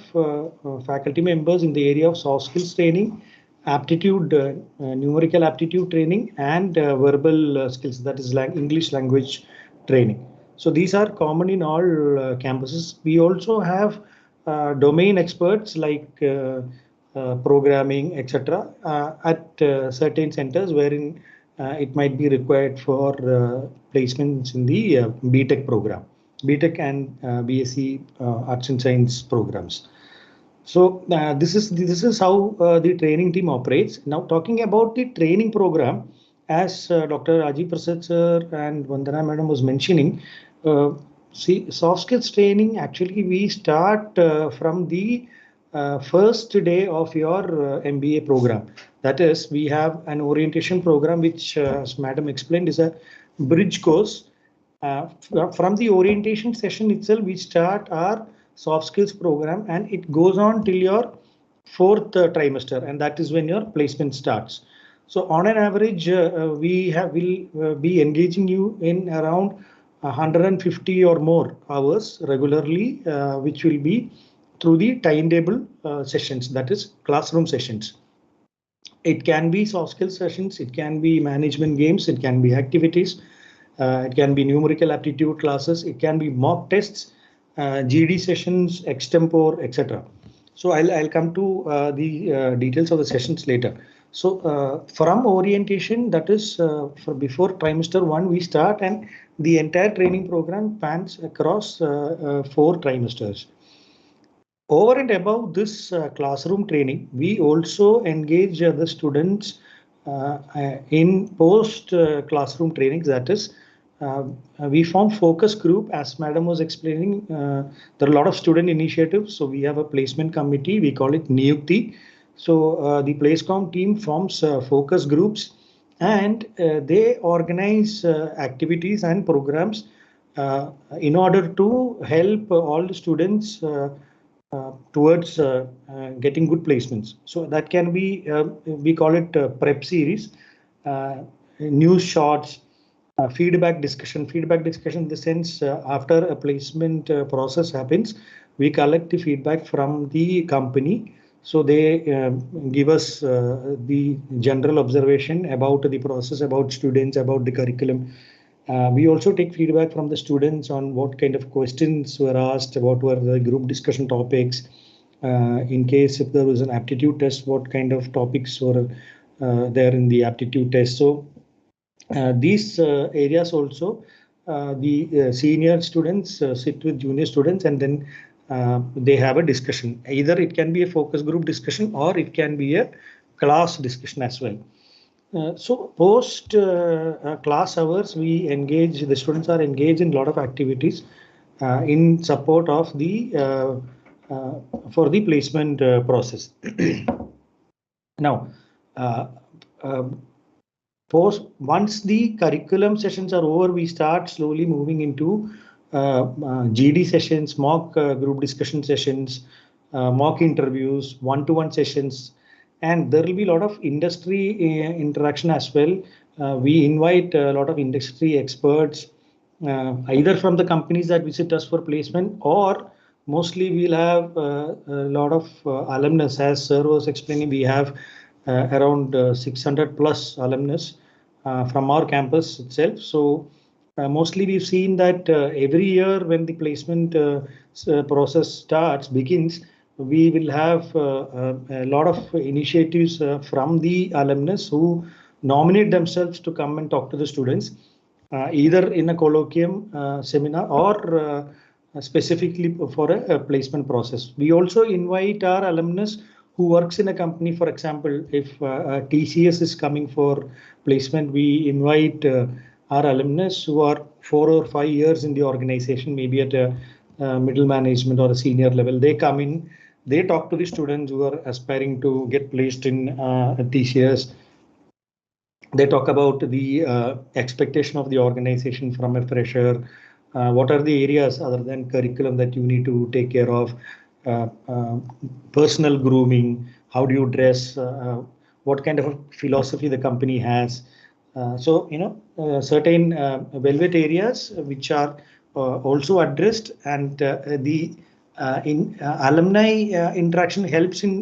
faculty members in the area of soft skills training, aptitude, numerical aptitude training, and verbal skills, that is like English language training. So these are common in all campuses. We also have domain experts like programming, etc., at certain centers wherein it might be required for placements in the BTech program, BTech and BSc Arts and Science programs. So this is how the training team operates. Now, talking about the training program, as Dr. Rajiv Prasad sir and Vandana madam was mentioning, see, soft skills training, actually we start from the first day of your MBA program. That is, we have an orientation program, which, as madam explained, is a bridge course. From the orientation session itself, we start our soft skills program, and it goes on till your fourth trimester, and that is when your placement starts. So on an average, will be engaging you in around 150 or more hours regularly, which will be through the timetable sessions, that is classroom sessions. It can be soft skills sessions, it can be management games, it can be activities, it can be numerical aptitude classes, it can be mock tests, GD sessions, extempore, etc. So I'll come to the details of the sessions later. So from orientation, that is for before trimester 1, we start, and the entire training program spans across 4 trimesters. Over and above this classroom training, we also engage the students in post classroom trainings. That is, we form focus group, as madam was explaining. There are a lot of student initiatives, so we have a placement committee, we call it Niyukti. So the PlaceCom team forms focus groups, and they organize activities and programs in order to help all the students towards getting good placements. So that can be, we call it prep series, news shorts, feedback discussion in the sense, after a placement process happens, we collect the feedback from the company. So they give us the general observation about the process, about students, about the curriculum. We also take feedback from the students on what kind of questions were asked, what were the group discussion topics. In case if there was an aptitude test, what kind of topics were there in the aptitude test. So these areas also, the senior students sit with junior students, and then they have a discussion. Either it can be a focus group discussion, or it can be a class discussion as well. So post class hours, the students are engaged in a lot of activities in support of the for the placement process. Now, once the curriculum sessions are over, we start slowly moving into GD sessions, mock group discussion sessions, mock interviews, one-to-one sessions, and there will be a lot of industry interaction as well. We invite a lot of industry experts, either from the companies that visit us for placement, or mostly we'll have a lot of alumnus. As sir was explaining, we have around 600 plus alumnus from our campus itself. So mostly we've seen that every year when the placement process begins, we will have a lot of initiatives from the alumnus who nominate themselves to come and talk to the students, either in a colloquium seminar, or specifically for a placement process. We also invite our alumnus who works in a company. For example, if TCS is coming for placement, we invite our alumnus who are 4 or 5 years in the organization, maybe at a middle management or a senior level, they come in, they talk to the students who are aspiring to get placed in TCS. They talk about the expectation of the organization from a fresher. What are the areas other than curriculum that you need to take care of? Uh, uh, Personal grooming, how do you dress? What kind of a philosophy the company has? So, certain velvet areas which are also addressed, and the alumni interaction helps in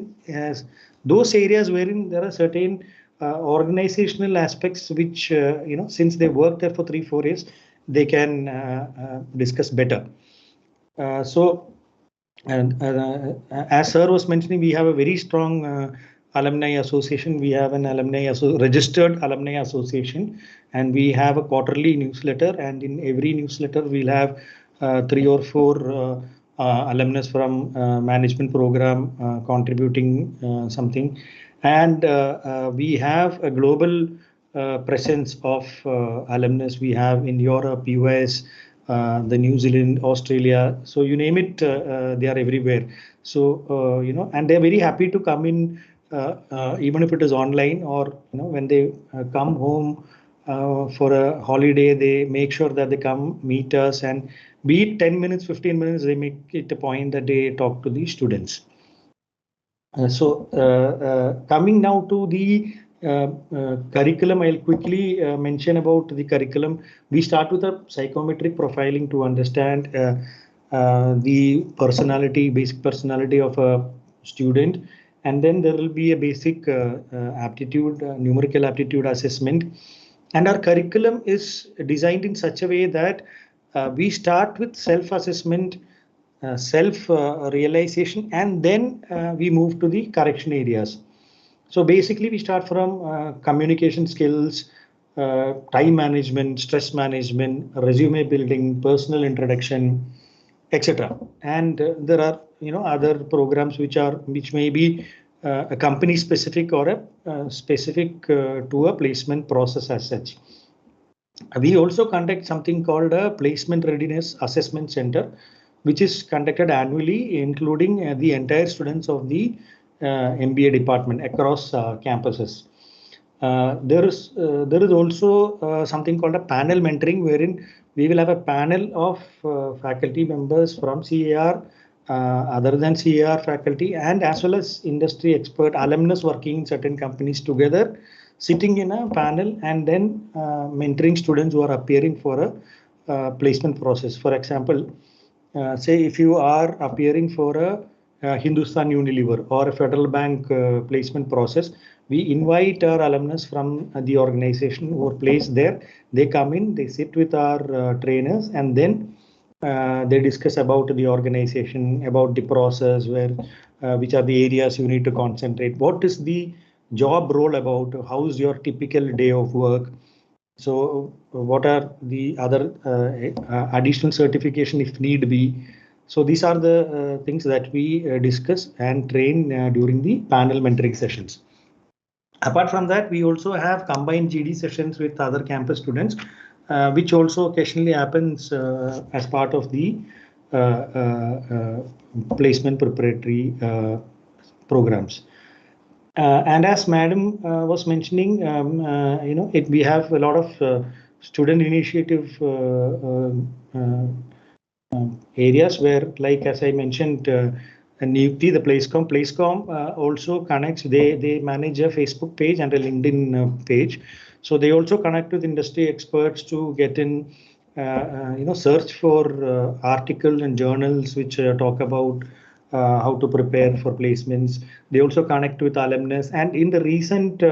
those areas wherein there are certain organizational aspects which, since they work there for 3-4 years, they can discuss better. So, and as sir was mentioning, we have a very strong alumni association. We have an registered alumni association, and we have a quarterly newsletter. And in every newsletter, we'll have 3 or 4 alumnus from management program contributing something. And we have a global presence of alumnus. We have in Europe, US, the New Zealand, Australia. So you name it, they are everywhere. So, and they're very happy to come in, even if it is online, or, when they come home for a holiday, they make sure that they come meet us, and be it 10 minutes, 15 minutes, they make it a point that they talk to the students. Coming now to the curriculum, I'll quickly mention about the curriculum. We start with a psychometric profiling to understand the basic personality of a student, and then there will be a basic aptitude, numerical aptitude assessment. And our curriculum is designed in such a way that we start with self-assessment, self-realization, and then we move to the correction areas. So basically, we start from communication skills, time management, stress management, resume building, personal introduction, etc. And there are other programs which may be a company specific or a specific to a placement process as such. We also conduct something called a Placement Readiness Assessment Center, which is conducted annually, including the entire students of the MBA department across campuses. There is also something called a panel mentoring, wherein we will have a panel of faculty members from CAR, other than CAR faculty, and as well as industry expert alumnus working in certain companies together, sitting in a panel and then mentoring students who are appearing for a placement process. For example, say if you are appearing for a Hindustan Unilever or a Federal Bank placement process, we invite our alumnus from the organization who are placed there. They come in, they sit with our trainers, and then they discuss about the organization, about the process, which are the areas you need to concentrate. What is the job role about? How is your typical day of work? So what are the other additional certification if need be? So these are the things that we discuss and train during the panel mentoring sessions. Apart from that, we also have combined GD sessions with other campus students, which also occasionally happens as part of the placement preparatory programs. And as Madam was mentioning, we have a lot of student initiative areas where, like as I mentioned, Niyukti, the Placecom also connects. They manage a Facebook page and a LinkedIn page, so they also connect with industry experts to get in, search for articles and journals which talk about how to prepare for placements. They also connect with alumnus, and in the recent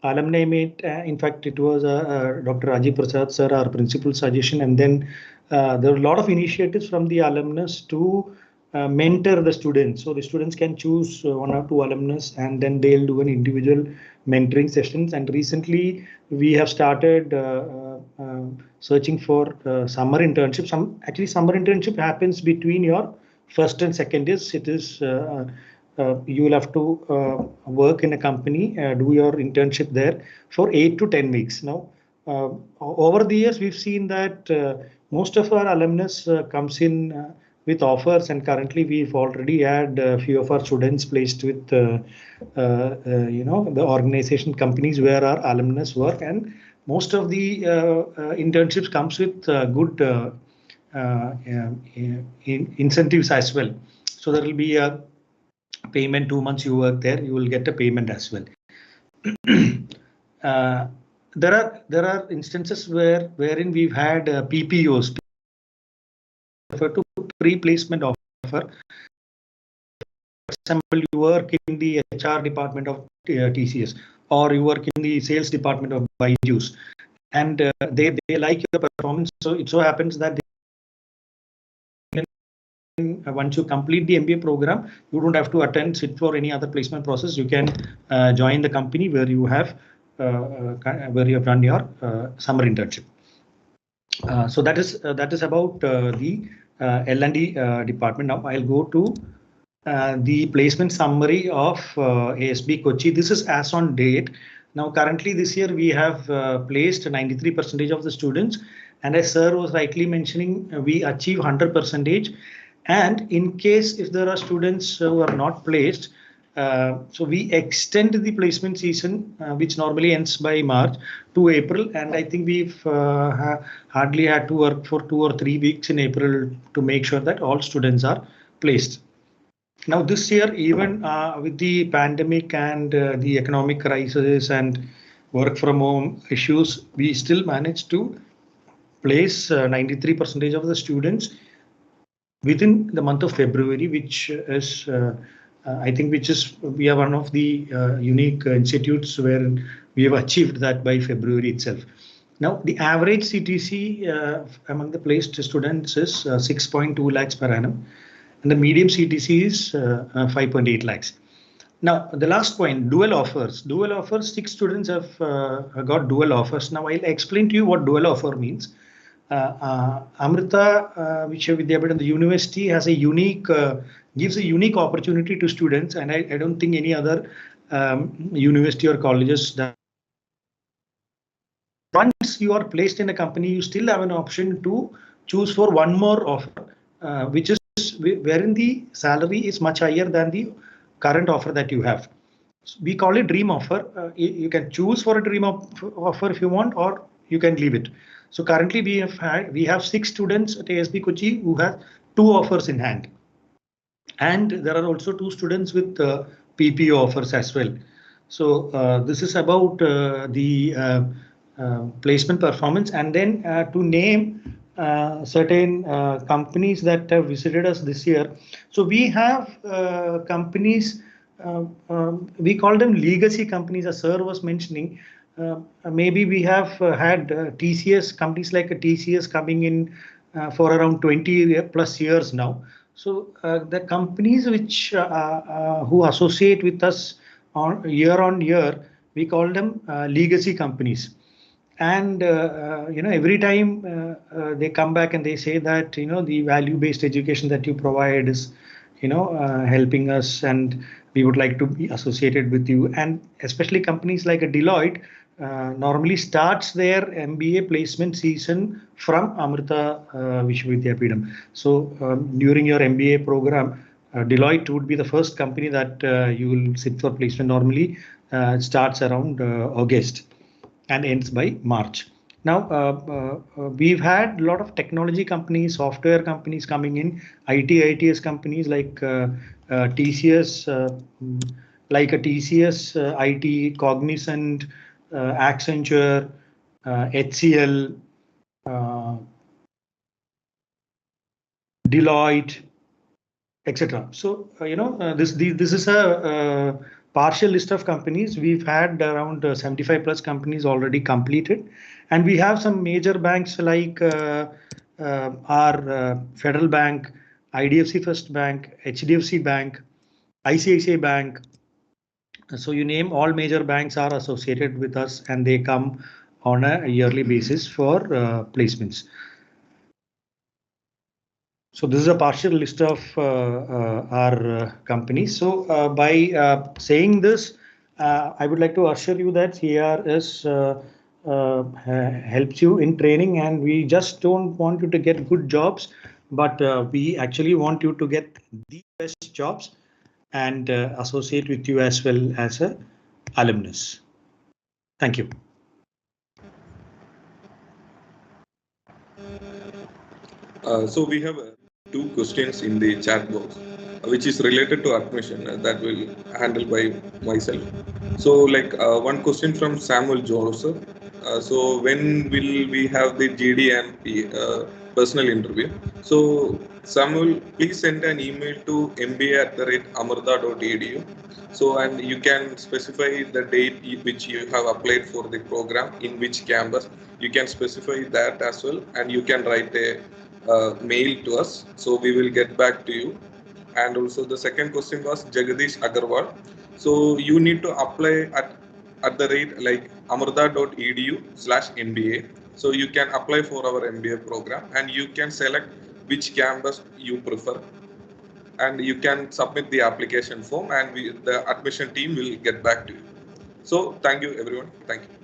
alumni meet, in fact, it was Dr. Rajiv Prasad sir, our principal suggestion, and then there are a lot of initiatives from the alumnus to mentor the students. So the students can choose 1 or 2 alumnus, and then they'll do an individual mentoring sessions. And recently we have started searching for summer internship. Actually, summer internship happens between your first and second years. It is you will have to work in a company, do your internship there for 8 to 10 weeks. Now, over the years, we've seen that most of our alumnus comes in with offers, and currently we've already had a few of our students placed with the organization companies where our alumnus work, and most of the internships comes with good incentives as well. So there will be a payment 2 months you work there, you will get a payment as well. There are instances wherein we've had PPOs, refer to pre-placement offer. For example, you work in the HR department of TCS, or you work in the sales department of Byju's, and they like your performance. So it so happens that once you complete the MBA program, you don't have to attend sit for any other placement process. You can join the company where you have done your summer internship. So that is about the L&D department. Now I'll go to the placement summary of ASB Kochi. This is as on date. Now currently this year we have placed 93% of the students, and as sir was rightly mentioning, we achieve 100%. And in case if there are students who are not placed, so we extend the placement season, which normally ends by March, to April. And I think we've hardly had to work for 2 or 3 weeks in April to make sure that all students are placed. Now this year, even with the pandemic and the economic crisis and work from home issues, we still managed to place 93% of the students within the month of February, which is I think we are one of the unique institutes where we have achieved that by February itself. Now the average CTC among the placed students is 6.2 lakhs per annum, and the medium CTC is 5.8 lakhs. Now the last point, dual offers. Dual offers, 6 students have got dual offers. Now I'll explain to you what dual offer means. Amrita Vishwavidyapeetham, the university has a unique, gives a unique opportunity to students, and I don't think any other university or colleges that. Once you are placed in a company, you still have an option to choose for one more offer, which is wherein the salary is much higher than the current offer that you have. So we call it dream offer. You can choose for a dream offer if you want, or you can leave it. So currently we have 6 students at ASB Kochi who have 2 offers in hand, and there are also 2 students with PPO offers as well. So this is about the placement performance. And then to name certain companies that have visited us this year. So we have companies, we call them legacy companies, as sir was mentioning. Maybe we have had TCS, companies like a TCS coming in for around 20 plus years now. So the companies which who associate with us on year, we call them legacy companies. And every time they come back and they say that the value-based education that you provide is helping us, and we would like to be associated with you. And especially companies like a Deloitte normally starts their MBA placement season from Amrita Vishwavidyapeetham. So during your MBA program, Deloitte would be the first company that you will sit for placement. Normally starts around August and ends by March. Now, we've had a lot of technology companies, software companies coming in, ITS companies like TCS, IT, Cognizant, Accenture, HCL, Deloitte, etc. So this is a partial list of companies. We've had around 75 plus companies already completed, and we have some major banks like our Federal Bank, IDFC First Bank, HDFC Bank, ICICI Bank. So you name, all major banks are associated with us, and they come on a yearly basis for placements. So this is a partial list of our companies. So by saying this, I would like to assure you that CR is helps you in training, and we just don't want you to get good jobs, but we actually want you to get the best jobs and associate with you as well as a alumnus. Thank you. So we have two questions in the chat box, which is related to admission that will handle by myself. So like one question from Samuel Joseph. So when will we have the GD and personal interview? So Samuel, please send an email to mba@amrita.edu. So and you can specify the date which you have applied for the program, in which campus. You can specify that as well, and you can write a mail to us. So we will get back to you. And also the second question was Jagadish Agarwal. So you need to apply at the rate like amrita.edu/MBA. So you can apply for our MBA program and you can select which campus you prefer. And you can submit the application form and the admission team will get back to you. So thank you everyone. Thank you.